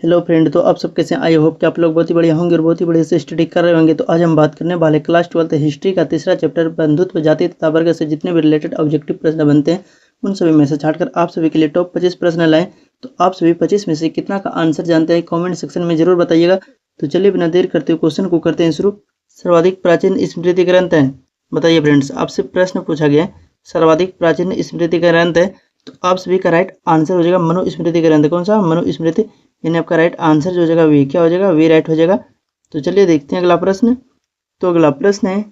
Hello friend, तो आप सब कैसे हैं? आई होप कि आप लोग बहुत ही बढ़िया होंगे और बहुत ही बढ़िया से स्टडी कर रहे होंगे। तो आज हम बात करने वाले क्लास 12th हिस्ट्री का तीसरा चैप्टर बंधुत्व, जाति तथा वर्ग से जितने भी रिलेटेड ऑब्जेक्टिव प्रश्न बनते हैं उन सभी में से छाटकर आप सभी के लिए टॉप 25 प्रश्न लाए। तो आप सभी 25 में से कितना का आंसर जानते हैं कॉमेंट सेक्शन में जरूर बताइएगा। तो चलिए बिना देर करते हुए क्वेश्चन को करते हैं शुरू। सर्वाधिक प्राचीन स्मृति ग्रंथ है, बताइए फ्रेंड्स। आपसे प्रश्न पूछा गया है सर्वाधिक प्राचीन स्मृति ग्रंथ है, तो आप सभी का राइट आंसर हो जाएगा मनुस्मृति ग्रंथ। कौन सा? मनुस्मृति। यानी आपका राइट आंसर जो हो जाएगा वी, क्या हो जाएगा? वी राइट हो जाएगा। तो चलिए देखते हैं अगला प्रश्न। तो अगला प्रश्न है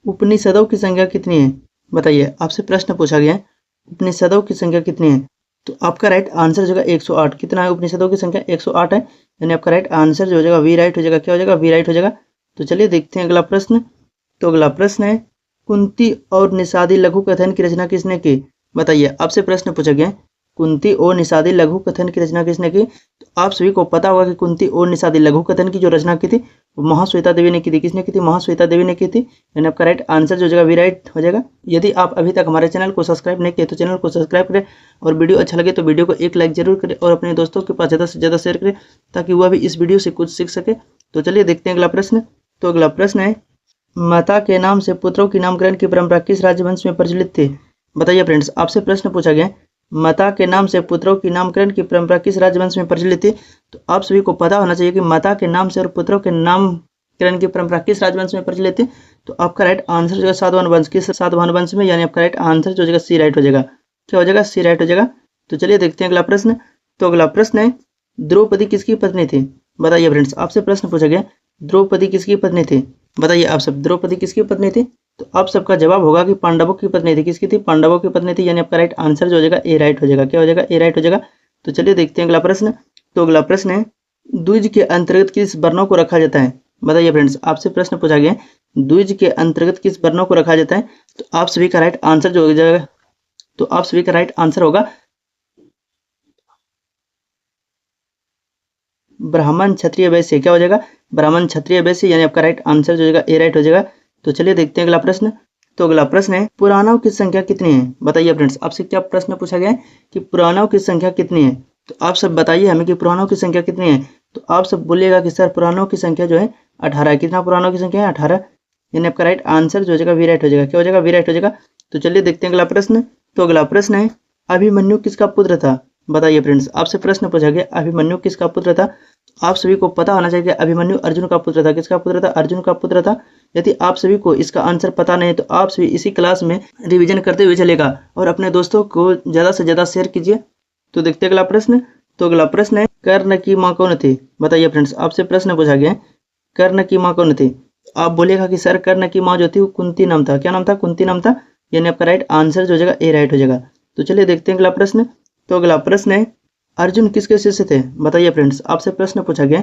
उपनिषदों की संख्या कितनी है? बताइए। आपसे प्रश्न पूछा गया है उपनिषदों की संख्या कितनी है, तो आपका राइट आंसर जो है 108। कितना है उपनिषदों की संख्या? 108 है। यानी आपका राइट आंसर जो हो जाएगा वी राइट हो जाएगा। क्या हो जाएगा? वी राइट हो जाएगा। तो चलिए देखते हैं अगला प्रश्न। तो अगला प्रश्न है कुंती और निषादी लघु कथन की रचना किसने की? बताइए। आपसे प्रश्न पूछा गया है कुंती और निषादी लघु कथन की रचना किसने की? तो आप सभी को पता होगा कि कुंती और निषादी लघु कथन की जो रचना की थी वो महाश्वेता देवी ने की थी। किसने की थी? महाश्वेता देवी ने की थी। यानी आपका राइट आंसर जो हो जाएगा वी राइट हो जाएगा। यदि आप अभी तक हमारे चैनल को सब्सक्राइब नहीं किए तो चैनल को सब्सक्राइब करें, और वीडियो अच्छा लगे तो वीडियो को एक लाइक जरूर करें और अपने दोस्तों के पास ज़्यादा से ज़्यादा शेयर करें ताकि वह भी इस वीडियो से कुछ सीख सके। तो चलिए देखते हैं अगला प्रश्न। तो अगला प्रश्न है माता के नाम से पुत्रों की नामकरण की परंपरा किस राजवंश में प्रचलित थी? बताइए फ्रेंड्स। आपसे प्रश्न पूछा गया माता के नाम से पुत्रों की नामकरण की परंपरा किस राजवंश में प्रचलित थी? तो आप सभी को पता होना चाहिए कि माता के नाम से और पुत्रों के नामकरण की परंपरा किस राजवंश में प्रचलित थी। तो आपका राइट आंसर जो है सातवाहन वंश। किस सातवाहन वंश में? यानी आपका राइट आंसर जो हो जाएगा सी राइट हो जाएगा। क्या हो जाएगा? सी राइट हो जाएगा। तो चलिए देखते हैं अगला प्रश्न। तो अगला प्रश्न है द्रौपदी किसकी पत्नी थी? बताइए फ्रेंड्स। आपसे प्रश्न पूछा गया द्रौपदी किसकी पत्नी थी? बताइए आप सब। द्रौपदी किसकी पत्नी थी? तो आप सबका जवाब होगा कि पांडवों की पत्नी थी। किसकी थी? पांडवों की पत्नी थी। यानी आपका राइट आंसर जो हो जाएगा ए राइट हो जाएगा। क्या हो जाएगा? ए राइट हो जाएगा। तो चलिए देखते हैं अगला प्रश्न। तो अगला प्रश्न है द्विज के अंतर्गत किस वर्णों को रखा जाता है? बताइए फ्रेंड्स। आपसे प्रश्न पूछा गया द्विज के अंतर्गत किस वर्णों को रखा जाता है? तो आप सभी का राइट आंसर जो हो जाएगा, तो आप सभी का राइट आंसर होगा ब्राह्मण क्षत्रिय वैश्य। क्या हो जाएगा? ब्राह्मण क्षत्रिय वैश्य। यानी आपका राइट आंसर जो हो जाएगा ए राइट हो जाएगा। तो चलिए देखते हैं अगला प्रश्न। तो अगला प्रश्न है पुराणों की संख्या कितनी है? बताइए फ्रेंड्स। आपसे क्या प्रश्न पूछा गया है कि पुराणों की संख्या कितनी है? तो आप सब बताइए हमें कि पुराणों की संख्या कितनी है। तो आप सब बोलिएगा कि सर पुराणों की संख्या जो है 18 है। कितना पुराणों की संख्या है? 18। यानी आपका राइट आंसर जो हो जाएगा वी राइट हो जाएगा। क्या हो जाएगा? वी राइट हो जाएगा। तो चलिए देखते हैं अगला प्रश्न। तो अगला प्रश्न है अभिमन्यु किसका पुत्र था? बताइए फ्रेंड्स। आपसे प्रश्न पूछा गया अभिमन्यु किसका पुत्र था? आप सभी को पता होना चाहिए कि अभिमन्यु अर्जुन का पुत्र था। किसका पुत्र था? अर्जुन का पुत्र था। यदि आप सभी को इसका आंसर पता नहीं है तो आप सभी इसी क्लास में रिवीजन करते हुए चलेगा और अपने दोस्तों को ज़्यादा से ज़्यादा शेयर कीजिए। तो देखते हैं अगला प्रश्न। तो अगला प्रश्न है कर्ण की माँ कौन थी? बताइए फ्रेंड्स। आपसे प्रश्न पूछा गया कर्ण की माँ कौन थी? आप बोलेगा कि सर कर्ण की माँ जो थी वो कुंती नाम था। क्या नाम था? कुंती नाम था। यानी आपका राइट आंसर जो हो जाएगा ए राइट हो जाएगा। तो चलिए देखते हैं अगला प्रश्न। तो अगला प्रश्न है अर्जुन किसके शिष्य थे? बताइए फ्रेंड्स। आपसे प्रश्न पूछा गया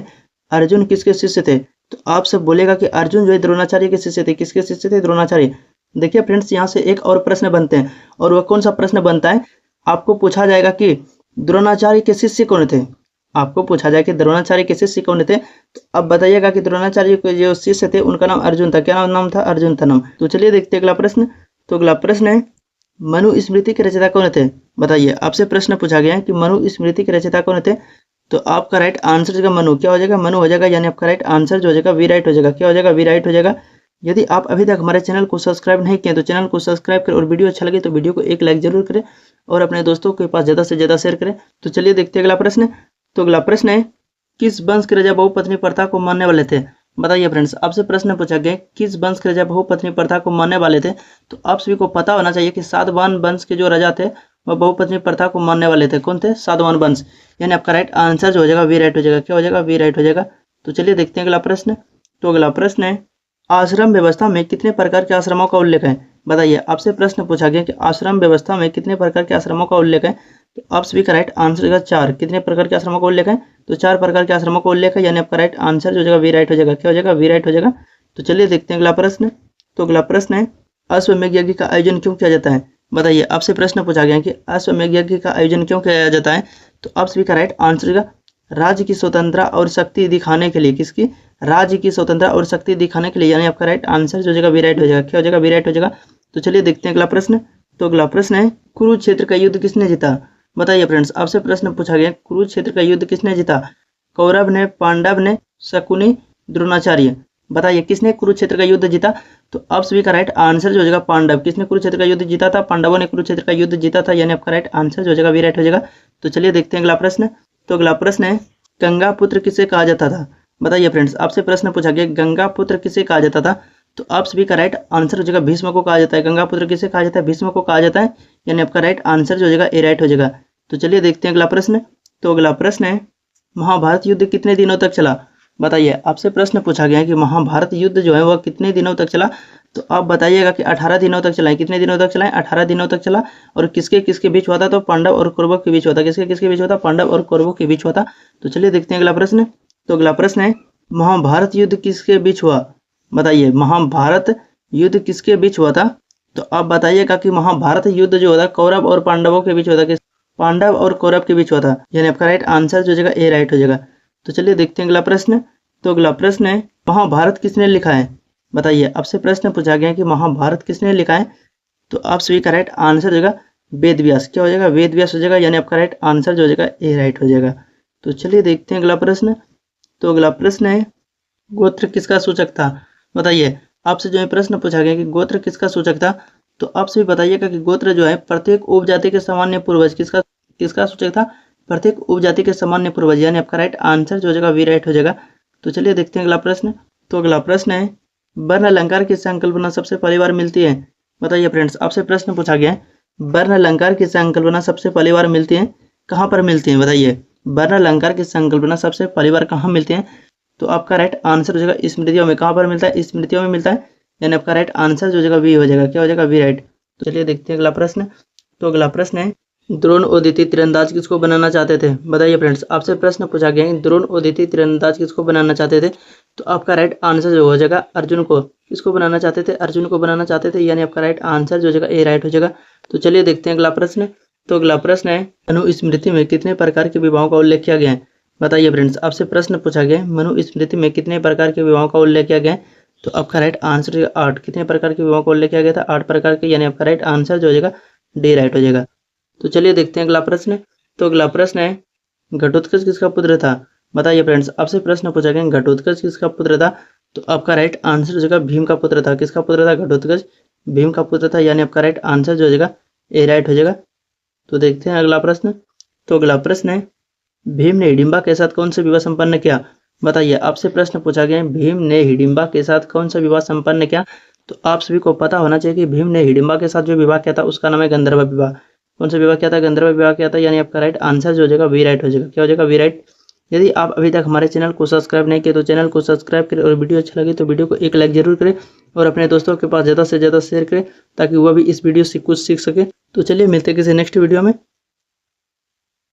अर्जुन किसके शिष्य थे? तो आप सब बोलेगा कि अर्जुन जो है द्रोणाचार्य के शिष्य थे। किसके शिष्य थे? द्रोणाचार्य। देखिए फ्रेंड्स यहाँ से एक और प्रश्न बनते हैं, और वह कौन सा प्रश्न बनता है? आपको पूछा जाएगा कि द्रोणाचार्य के शिष्य कौन थे। आपको पूछा जाए कि द्रोणाचार्य के शिष्य कौन थे, तो अब बताइएगा कि द्रोणाचार्य के जो शिष्य थे उनका नाम अर्जुन था। क्या नाम था? अर्जुन था नाम। तो चलिए देखते हैं अगला प्रश्न। तो अगला प्रश्न है मनुस्मृति के रचयिता कौन थे? बताइए। आपसे प्रश्न पूछा गया है कि मनुस्मृति के रचयिता कौन थे? तो आपका राइट आंसर जो है मनु। क्या हो जाएगा? मनु हो जाएगा। यानी आपका राइट आंसर जो हो जाएगा वी राइट हो जाएगा। क्या हो जाएगा? वी राइट हो जाएगा। यदि आप अभी तक हमारे चैनल को सब्सक्राइब नहीं किए तो चैनल को सब्सक्राइब करें, और वीडियो अच्छा लगे तो वीडियो को एक लाइक जरूर करें और अपने दोस्तों के पास ज़्यादा से ज़्यादा शेयर करें। तो चलिए देखते हैं अगला प्रश्न। तो अगला प्रश्न है किस वंश के राजा बहुपत्नी प्रथा को मानने वाले थे? बताइए फ्रेंड्स। आपसे प्रश्न पूछा गया किस वंश के राजा बहुपत्नी प्रथा को मानने वाले थे? तो आप सभी को पता होना चाहिए कि सातवाहन वंश के जो राजा थे वह बहुपत्नी प्रथा को मानने वाले थे। कौन थे? सातवाहन वंश। यानी आपका राइट आंसर जो हो जाएगा वी राइट हो जाएगा। क्या हो जाएगा? वी राइट हो जाएगा। तो चलिए देखते हैं अगला प्रश्न। तो अगला प्रश्न है आश्रम व्यवस्था में कितने प्रकार के आश्रमों का उल्लेख है? बताइए। आपसे प्रश्न पूछा गया कि आश्रम व्यवस्था में कितने प्रकार के आश्रमों का उल्लेख है? तो आप सभी का राइट आंसर होगा 4। कितने प्रकार के आश्रमों का उल्लेख है? तो 4 प्रकार के आश्रमों का उल्लेख है। यानी आपका राइट आंसर जो हो जाएगा वी राइट हो जाएगा। क्या हो जाएगा? वी राइट हो जाएगा। तो चलिए देखते हैं अगला प्रश्न। तो अगला प्रश्न है अश्वमेध यज्ञ का आयोजन क्यों किया जाता है? बताइए। आपसे प्रश्न पूछा गया कि अश्वमेध यज्ञ का आयोजन क्यों किया जाता है? तो आप सभी का राइट आंसर होगा राज्य की स्वतंत्रता और शक्ति दिखाने के लिए। किसकी? राज्य की स्वतंत्रता और शक्ति दिखाने के लिए। यानी आपका राइट आंसर जो हो जाएगा वी राइट हो जाएगा। क्या हो जाएगा? वी राइट हो जाएगा। तो चलिए देखते हैं अगला प्रश्न। तो अगला प्रश्न है कुरुक्षेत्र का युद्ध किसने जीता? बताइए फ्रेंड्स। आपसे प्रश्न पूछा गया कुरुक्षेत्र का युद्ध किसने जीता? कौरव ने, पांडव ने, शकुनी, द्रोणाचार्य। बताइए किसने कुरुक्षेत्र का युद्ध जीता? तो आप सभी का राइट आंसर जो हो जाएगा पांडव। किसने कुरुक्षेत्र का युद्ध जीता था? पांडवों ने कुरुक्षेत्र का युद्ध जीता था, यानी आपका राइट आंसर जो हो जाएगा वी राइट हो जाएगा। तो चलिए देखते हैं अगला प्रश्न। तो अगला प्रश्न है गंगा पुत्र किसे कहा जाता था? बताइए फ्रेंड्स, आपसे प्रश्न पूछा गया गंगा पुत्र किसे कहा जाता था? तो आप सभी का राइट आंसर हो जाएगा भीष्म को कहा जाता है। गंगा पुत्र किसे कहा जाता है? भीष्म को कहा जाता है, यानी आपका राइट आंसर जो हो जाएगा ए राइट हो जाएगा। तो चलिए देखते हैं अगला प्रश्न। तो अगला प्रश्न है महाभारत युद्ध कितने दिनों तक चला? बताइए, आपसे प्रश्न पूछा गया है कि महाभारत युद्ध जो है वह कितने दिनों तक चला? तो आप बताइएगा कि 18 दिनों तक चला है। कितने दिनों तक चला है? 18 दिनों तक चला। और किसके किसके बीच हुआ था? तो पांडव और कौरवों के बीच हुआ था। किसके किसके बीच हुआ था? पांडव और कौरवों के बीच हुआ था। तो चलिए देखते हैं अगला प्रश्न। तो अगला प्रश्न है महाभारत युद्ध किसके बीच हुआ? बताइए, महाभारत युद्ध किसके बीच हुआ था? तो आप बताइएगा कि महाभारत युद्ध जो होता कौरव और पांडवों के बीच होता, किस पांडव और कौरव के बीच हुआ था, यानी आपका राइट आंसर जो हो जाएगा ए राइट हो जाएगा। तो चलिए देखते हैं अगला प्रश्न। तो अगला प्रश्न है महाभारत किसने लिखा है? बताइए, आपसे प्रश्न पूछा गया है कि महाभारत किसने लिखा है? तो आप सभी का राइट आंसर हो जाएगा वेद व्यास। क्या हो जाएगा? वेद व्यास हो जाएगा, यानी आपका राइट आंसर जो हो जाएगा ए राइट हो जाएगा। तो चलिए देखते हैं अगला प्रश्न। तो अगला प्रश्न है गोत्र किसका सूचक था? बताइए, आपसे जो है प्रश्न पूछा गया कि गोत्र किसका सूचक था? तो आप सभी बताइएगा कि गोत्र जो है प्रत्येक उपजाति के सामान्य पूर्वज। किसका किसका सूचक था? प्रत्येक उपजाति के सामान्य पूर्वज, यानी आपका राइट आंसर जो हो जाएगा वी राइट हो जाएगा। तो चलिए देखते हैं अगला प्रश्न। तो अगला प्रश्न है वर्ण अलंकार की संकल्पना सबसे पहली बार मिलती है? बताइए फ्रेंड्स, आपसे प्रश्न पूछा गया है वर्ण अलंकार की संकल्पना सबसे पहली बार मिलती है, कहाँ पर मिलती है? बताइए, वर्ण अलंकार की संकल्पना सबसे पहली बार कहाँ मिलती है? तो आपका राइट आंसर हो जाएगा स्मृतियों में। कहाँ पर मिलता है? स्मृतियों में मिलता है, यानी आपका राइट आंसर जो हो जाएगा वी हो जाएगा। क्या हो जाएगा? We write. तो चलिए देखते हैं अगला प्रश्न। तो अगला प्रश्न है द्रोण और अदिति तीरंदाज किसको बनाना चाहते थे? बताइए फ्रेंड्स, आपसे प्रश्न पूछा गया है द्रोण और अदिति तीरंदाज किसको बनाना चाहते थे? तो आपका राइट आंसर जो हो जाएगा अर्जुन को। किसको बनाना चाहते थे? अर्जुन को बनाना चाहते थे, यानी आपका राइट आंसर जो हो जाएगा ए राइट हो जाएगा। तो चलिए देखते हैं अगला प्रश्न। तो अगला प्रश्न है मनुस्मृति में कितने प्रकार के विवाहों का उल्लेख किया गया है? बताइए फ्रेंड्स, आपसे प्रश्न पूछा गया है मनुस्मृति में कितने प्रकार के विवाहों का उल्लेख किया गया है? तो आपका राइट आंसर 8। कितने प्रकार के विवाहों का उल्लेख किया गया था? 8 प्रकार के, यानी आपका राइट आंसर जो हो जाएगा डी राइट हो जाएगा। तो चलिए देखते हैं अगला प्रश्न। तो अगला प्रश्न है घटोत्कच किसका पुत्र था? बताइए फ्रेंड्स, आपसे प्रश्न पूछा गया घटोत्कच किसका पुत्र था? तो आपका राइट आंसर हो जाएगा भीम का पुत्र था। किसका पुत्र था? घटोत्कच भीम का पुत्र था, यानी आपका राइट आंसर जो हो जाएगा ए राइट हो जाएगा। तो देखते हैं अगला प्रश्न। तो अगला प्रश्न है भीम ने हिडिंबा के साथ कौन सा विवाह संपन्न किया? बताइए, आपसे प्रश्न पूछा गया है भीम ने हिडिंबा के साथ कौन सा विवाह संपन्न किया? तो आप सभी को पता होना चाहिए कि भीम ने हिडिंबा के साथ जो विवाह किया था उसका नाम है गंधर्व विवाह। कौन सा विवाह किया था? गंधर्व विवाह किया था, यानी आपका राइट आंसर जो हो जाएगा वी राइट हो जाएगा। क्या हो जाएगा? We write. यदि आप अभी तक हमारे चैनल को सब्सक्राइब नहीं किए तो चैनल को सब्सक्राइब करें, और वीडियो अच्छा लगे तो वीडियो को एक लाइक जरूर करें, और अपने दोस्तों के पास ज़्यादा से ज़्यादा शेयर करें ताकि वह भी इस वीडियो से कुछ सीख सके। तो चलिए मिलते हैं किसी नेक्स्ट वीडियो में।